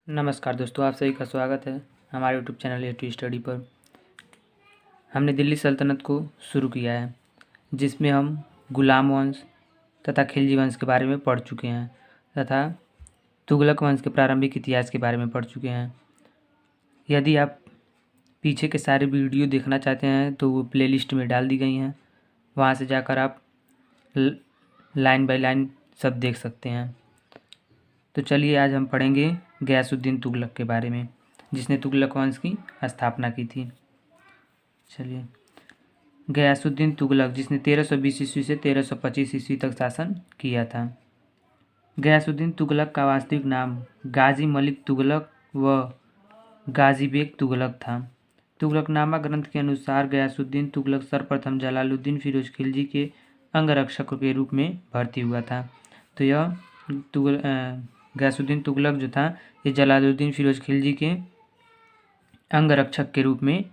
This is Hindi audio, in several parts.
नमस्कार दोस्तों, आप सभी का स्वागत है हमारे यूट्यूब चैनल A2 स्टडी पर। हमने दिल्ली सल्तनत को शुरू किया है, जिसमें हम गुलाम वंश तथा खिलजी वंश के बारे में पढ़ चुके हैं तथा तुगलक वंश के प्रारंभिक इतिहास के बारे में पढ़ चुके हैं। यदि आप पीछे के सारे वीडियो देखना चाहते हैं तो वो प्लेलिस्ट में डाल दी गई हैं, वहाँ से जाकर आप लाइन बाय लाइन सब देख सकते हैं। तो चलिए आज हम पढ़ेंगे गयासुद्दीन तुगलक के बारे में, जिसने तुगलक वंश की स्थापना की थी। चलिए, गयासुद्दीन तुगलक जिसने 1320 ईस्वी से 1325 ईस्वी तक शासन किया था। गयासुद्दीन तुगलक का वास्तविक नाम गाजी मलिक तुगलक व गाजी बेग तुगलक था। तुगलकनामा ग्रंथ के अनुसार गयासुद्दीन तुगलक सर्वप्रथम जलालुद्दीन फिरोज खिलजी के अंगरक्षक के रूप में भर्ती हुआ था। तो यह गयासुद्दीन तुगलक जो था, ये जलालुद्दीन फिरोज खिलजी के अंगरक्षक के रूप में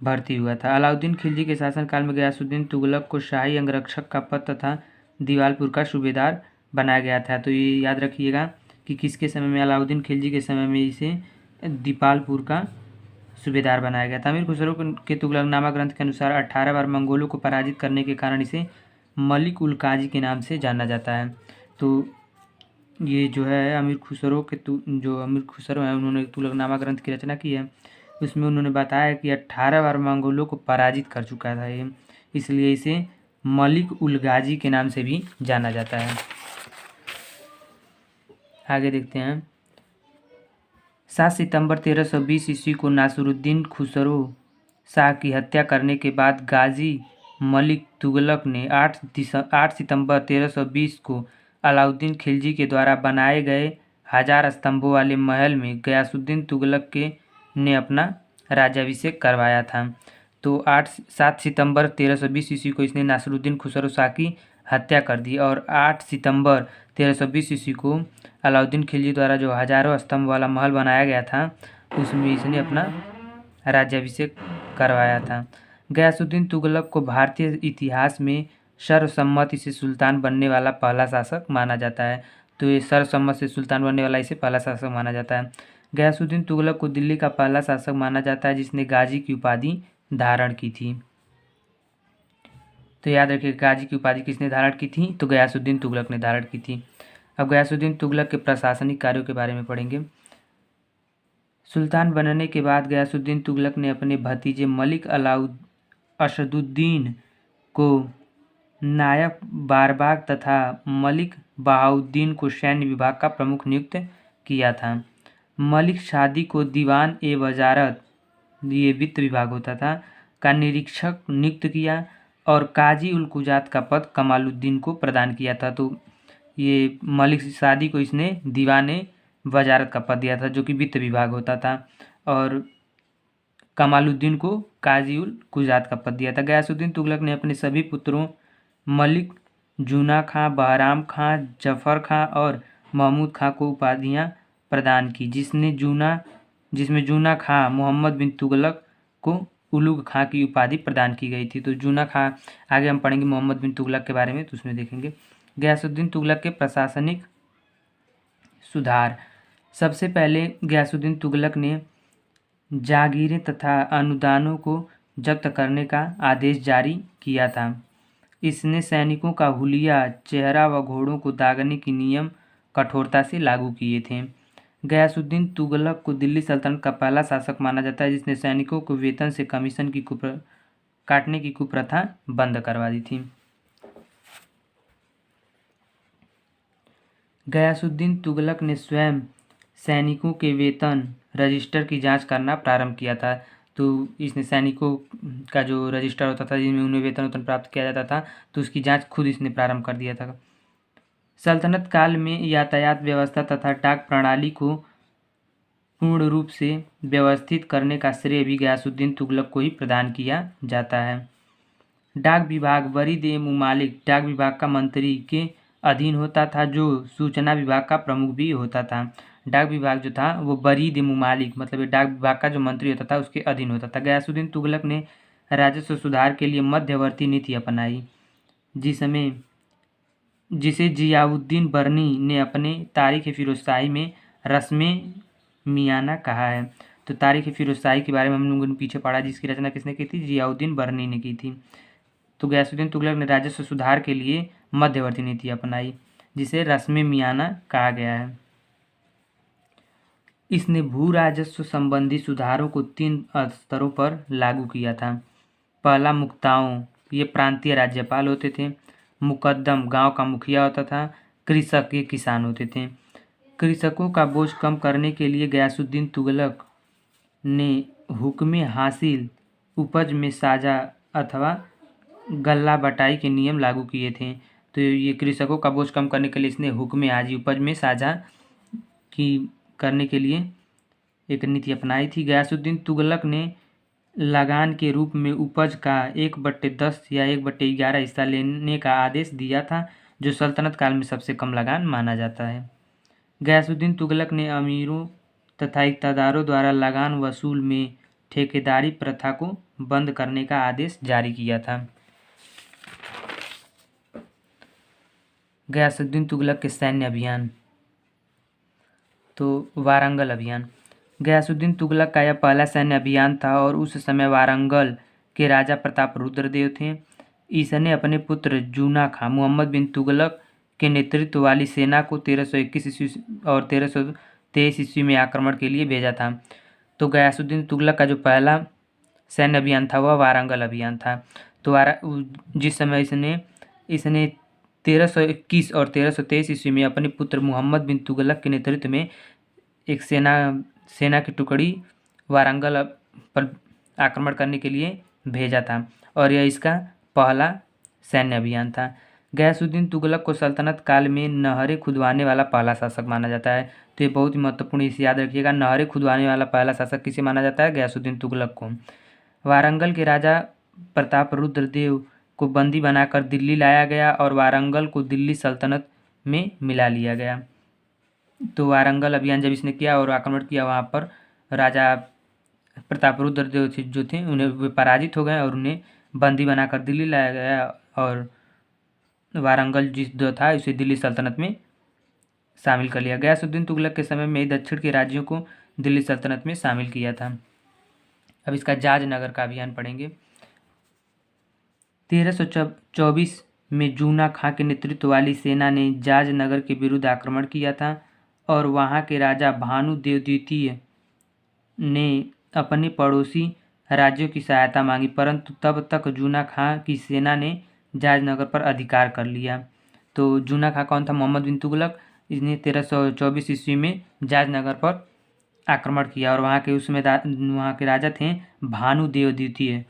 भर्ती हुआ था। अलाउद्दीन खिलजी के शासनकाल में गयासुद्दीन तुगलक को शाही अंगरक्षक का पद तथा दीवालपुर का सूबेदार बनाया गया था। तो ये याद रखिएगा कि किसके समय में, अलाउद्दीन खिलजी के समय में इसे दीपालपुर का सूबेदार बनाया गया था। अमीर खुसरो के तुगलकनामा ग्रंथ के अनुसार 18 बार मंगोलों को पराजित करने के कारण इसे मलिक उल काजी के नाम से जाना जाता है। तो ये जो है अमीर खुसरो हैं, उन्होंने तुगलकनामा ग्रंथ की रचना की है। उसमें उन्होंने बताया कि 18 बार मंगोलों को पराजित कर चुका था ये, इसलिए इसे मलिक उल गाजी के नाम से भी जाना जाता है। आगे देखते हैं। 7 सितंबर 1320 ईस्वी को नासिरुद्दीन खुसरो शाह की हत्या करने के बाद गाजी मलिक तुगलक ने 8 सितंबर 1320 को अलाउद्दीन खिलजी के द्वारा बनाए गए 1000 स्तंभों वाले महल में गयासुद्दीन तुगलक ने अपना राज्याभिषेक करवाया था। तो 7 सितंबर 1320 ईस्वी को इसने नासिरुद्दीन खुसरो शाह की हत्या कर दी और 8 सितंबर 1320 ईस्वी को अलाउद्दीन खिलजी द्वारा जो हजारों स्तंभ वाला महल बनाया गया था, उसमें इसने अपना राज्याभिषेक करवाया था। गयासुद्दीन तुगलक को भारतीय इतिहास में सर्वसम्मति से सुल्तान बनने वाला पहला शासक माना जाता है। तो ये सर्वसम्मत से सुल्तान बनने वाला इसे पहला शासक माना जाता है। गयासुद्दीन तुगलक को दिल्ली का पहला शासक माना जाता है जिसने गाजी की उपाधि धारण की थी। तो याद रखिए, गाजी की उपाधि किसने धारण की थी? तो गयासुद्दीन तुगलक ने धारण की थी। अब गयासुद्दीन तुगलक के प्रशासनिक कार्यों के बारे में पढ़ेंगे। सुल्तान बनने के बाद गयासुद्दीन तुगलक ने अपने भतीजे मलिक असदुद्दीन को नायक बारबाग तथा मलिक बहाउद्दीन को सैन्य विभाग का प्रमुख नियुक्त किया था। मलिक शादी को दीवान ए वजारत, ये वित्त विभाग होता था, का निरीक्षक नियुक्त किया और काजी उल कुजात का पद कमालुद्दीन को प्रदान किया था। तो ये मलिक शादी को इसने दीवान ए वजारत का पद दिया था, जो कि वित्त विभाग होता था, और कमालुद्दीन को काजी उल कुजात का पद दिया था। गयासुद्दीन तुगलक ने अपने सभी पुत्रों मलिक जूना खां, बहराम खां, जफर खां और महमूद खां को उपाधियां प्रदान की, जिसमें जूना खां मोहम्मद बिन तुगलक को उलुग खां की उपाधि प्रदान की गई थी। तो जूना खां, आगे हम पढ़ेंगे मोहम्मद बिन तुगलक के बारे में, तो उसमें देखेंगे। गयासुद्दीन तुगलक के प्रशासनिक सुधार। सबसे पहले गयासुद्दीन तुगलक ने जागीरें तथा अनुदानों को जब्त करने का आदेश जारी किया था। इसने सैनिकों का हुलिया, चेहरा व घोड़ों को दागने के नियम कठोरता से लागू किए थे। गयासुद्दीन तुगलक को दिल्ली सल्तनत का पहला शासक माना जाता है जिसने सैनिकों को वेतन से कमीशन की काटने की कुप्रथा बंद करवा दी थी। गयासुद्दीन तुगलक ने स्वयं सैनिकों के वेतन रजिस्टर की जांच करना प्रारंभ किया था। तो इसने सैनिकों का जो रजिस्टर होता था, जिनमें उन्हें वेतन प्राप्त किया जाता था, तो उसकी जांच खुद इसने प्रारंभ कर दिया था। सल्तनत काल में यातायात व्यवस्था तथा डाक प्रणाली को पूर्ण रूप से व्यवस्थित करने का श्रेय भी गयासुद्दीन तुगलक को ही प्रदान किया जाता है। डाक विभाग वरीद ए मुमालिक, डाक विभाग का मंत्री के अधीन होता था, जो सूचना विभाग का प्रमुख भी होता था। डाक विभाग जो था वो वरीद ए मुमालिक, मतलब डाक विभाग का जो मंत्री होता था उसके अधीन होता था। गयासुद्दीन तुगलक ने राजस्व सुधार के लिए मध्यवर्ती नीति अपनाई, जिसे जियाउद्दीन बर्नी ने अपने तारीख फिरोजशाही में रस्मे मियाना कहा है। तो तारीख फिरोजशाही के बारे में हम लोगों ने पीछे पढ़ा, जिसकी रचना किसने की थी? जियाउद्दीन बरनी ने की थी। तो गयासुद्दीन तुगलक ने राजस्व सुधार के लिए मध्यवर्ती नीति अपनाई, जिसे रस्मे मियाना कहा गया है। इसने भू राजस्व संबंधी सुधारों को 3 स्तरों पर लागू किया था। पहला, मुक्ताओं, ये प्रांतीय राज्यपाल होते थे। मुकद्दम, गांव का मुखिया होता था। कृषक, ये किसान होते थे। कृषकों का बोझ कम करने के लिए गयासुद्दीन तुगलक ने हुक्म हासिल, उपज में साझा अथवा गल्ला बटाई के नियम लागू किए थे। तो ये कृषकों का बोझ कम करने के लिए इसने हुक्म हाजी, उपज में साझा की करने के लिए एक नीति अपनाई थी। गयासुद्दीन तुगलक ने लगान के रूप में उपज का 1/10 या 1/11 हिस्सा लेने का आदेश दिया था, जो सल्तनत काल में सबसे कम लगान माना जाता है। गयासुद्दीन तुगलक ने अमीरों तथा इक़्तिदारों द्वारा लगान वसूल में ठेकेदारी प्रथा को बंद करने का आदेश जारी किया था। गयासुद्दीन तुगलक के सैन्य अभियान। तो वारंगल अभियान। गयासुद्दीन तुगलक का यह पहला सैन्य अभियान था और उस समय वारंगल के राजा प्रताप रुद्रदेव थे। इसने अपने पुत्र जूना खां मोहम्मद बिन तुगलक के नेतृत्व वाली सेना को 1321 ईस्वी और 1323 ईस्वी में आक्रमण के लिए भेजा था। तो गयासुद्दीन तुगलक का जो पहला सैन्य अभियान था वह वारंगल अभियान था। तो जिस समय इसने 1321 और 1323 ईस्वी में अपने पुत्र मोहम्मद बिन तुगलक के नेतृत्व में एक सेना की टुकड़ी वारंगल पर आक्रमण करने के लिए भेजा था और यह इसका पहला सैन्य अभियान था। गयासुद्दीन तुगलक को सल्तनत काल में नहरें खुदवाने वाला पहला शासक माना जाता है। तो ये बहुत ही महत्वपूर्ण, इसे याद रखिएगा। नहरें खुदवाने वाला पहला शासक किसे माना जाता है? गयासुद्दीन तुगलक को। वारंगल के राजा प्रताप रुद्रदेव को बंदी बनाकर दिल्ली लाया गया और वारंगल को दिल्ली सल्तनत में मिला लिया गया। तो वारंगल अभियान जब इसने किया और आक्रमण किया, वहाँ पर राजा प्रताप रुद्रदेव जो थे उन्हें वे पराजित हो गए और उन्हें बंदी बनाकर दिल्ली लाया गया और वारंगल जो था उसे दिल्ली सल्तनत में शामिल कर लिया। गयासुद्दीन तुगलक के समय में दक्षिण के राज्यों को दिल्ली सल्तनत में शामिल किया था। अब इसका जाज नगर का अभियान पढ़ेंगे। 1324 में जूना खां के नेतृत्व वाली सेना ने जाज नगर के विरुद्ध आक्रमण किया था और वहाँ के राजा भानुदेव द्वितीय ने अपने पड़ोसी राज्यों की सहायता मांगी, परंतु तब तक जूना खां की सेना ने जाज नगर पर अधिकार कर लिया। तो जूना खां कौन था? मोहम्मद बिन तुगलक। इसने 1324 ईस्वी में जाज नगर पर आक्रमण किया और वहाँ के राजा थे भानुदेव द्वितीय।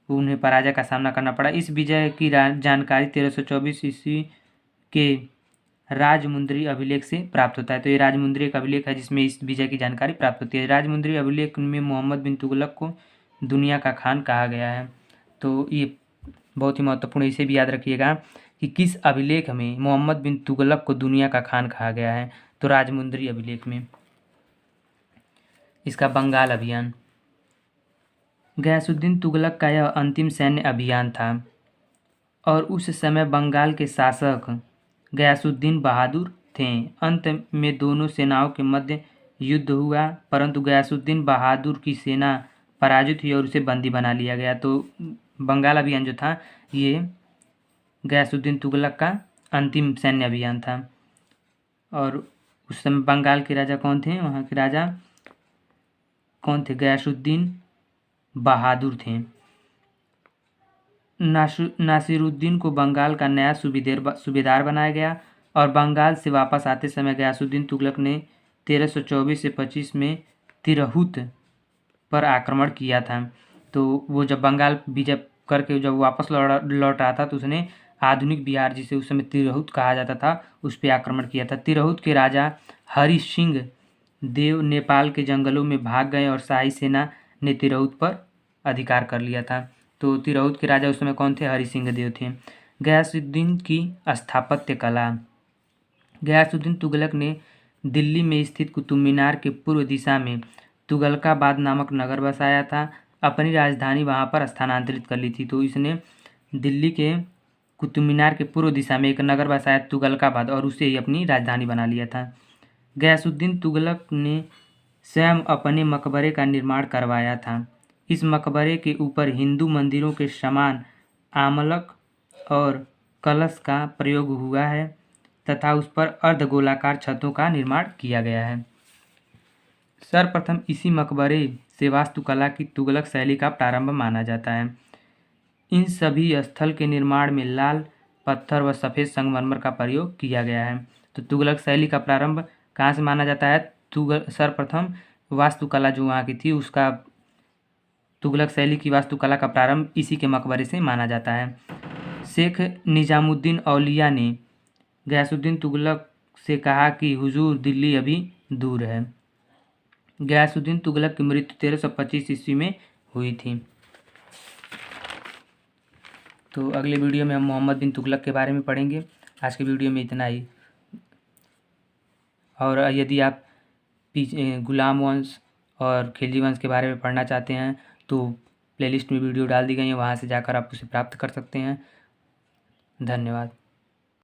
उन्हें पराजय का सामना करना पड़ा। इस विजय की जानकारी 1324 ईस्वी के राजमुंद्री अभिलेख से प्राप्त होता है। तो ये राजमुंद्री एक अभिलेख है जिसमें इस विजय की जानकारी प्राप्त होती है। राजमुंद्री अभिलेख में मोहम्मद बिन तुगलक को दुनिया का खान कहा गया है। तो ये बहुत ही महत्वपूर्ण, इसे भी याद रखिएगा कि किस अभिलेख में मोहम्मद बिन तुगलक को दुनिया का खान कहा गया है। तो राजमुंद्री अभिलेख में। इसका बंगाल अभियान। गयासुद्दीन तुगलक का यह अंतिम सैन्य अभियान था और उस समय बंगाल के शासक गयासुद्दीन बहादुर थे। अंत में दोनों सेनाओं के मध्य युद्ध हुआ, परंतु गयासुद्दीन बहादुर की सेना पराजित हुई और उसे बंदी बना लिया गया। तो बंगाल अभियान जो था ये गयासुद्दीन तुगलक का अंतिम सैन्य अभियान था। और उस समय बंगाल के राजा कौन थे? वहाँ के राजा कौन थे? गयासुद्दीन बहादुर थे। नासिरुद्दीन को बंगाल का नया सूबेदार बनाया गया और बंगाल से वापस आते समय गयासुद्दीन तुगलक ने 1324 से 25 में तिरहुत पर आक्रमण किया था। तो वो जब बंगाल विजय करके जब वापस लौट रहा था तो उसने आधुनिक बिहार, जिसे उस समय तिरहुत कहा जाता था, उस पर आक्रमण किया था। तिरहुत के राजा हरि सिंह देव नेपाल के जंगलों में भाग गए और शाही सेना ने तिरहुत पर अधिकार कर लिया था। तो तिरहुत के राजा उस समय कौन थे? हरि सिंह देव थे। गयासुद्दीन की स्थापत्य कला। गयासुद्दीन तुगलक ने दिल्ली में स्थित कुतुब मीनार के पूर्व दिशा में तुगलकाबाद नामक नगर बसाया था। अपनी राजधानी वहां पर स्थानांतरित कर ली थी। तो इसने दिल्ली के कुतुब मीनार के पूर्व दिशा में एक नगर बसाया तुगलकाबाद और उसे ही अपनी राजधानी बना लिया था। गयासुद्दीन तुगलक ने स्वयं अपने मकबरे का निर्माण करवाया था। इस मकबरे के ऊपर हिंदू मंदिरों के समान आमलक और कलश का प्रयोग हुआ है तथा उस पर अर्धगोलाकार छतों का निर्माण किया गया है। सर्वप्रथम इसी मकबरे से वास्तुकला की तुगलक शैली का प्रारंभ माना जाता है। इन सभी स्थल के निर्माण में लाल पत्थर व सफ़ेद संगमरमर का प्रयोग किया गया है। तो तुगलक शैली का प्रारंभ कहाँ से माना जाता है? सर्वप्रथम वास्तुकला जो वहाँ की थी उसका तुगलक शैली की वास्तुकला का प्रारंभ इसी के मकबरे से माना जाता है। शेख निजामुद्दीन औलिया ने गयासुद्दीन तुगलक से कहा कि हुजूर, दिल्ली अभी दूर है। गयासुद्दीन तुगलक की मृत्यु 1325 ईस्वी में हुई थी। तो अगले वीडियो में हम मोहम्मद बिन तुगलक के बारे में पढ़ेंगे। आज के वीडियो में इतना ही। और यदि आप गुलाम वंश और खिलजी वंश के बारे में पढ़ना चाहते हैं तो प्लेलिस्ट में वीडियो डाल दी गई है, वहाँ से जाकर आप उसे प्राप्त कर सकते हैं। धन्यवाद।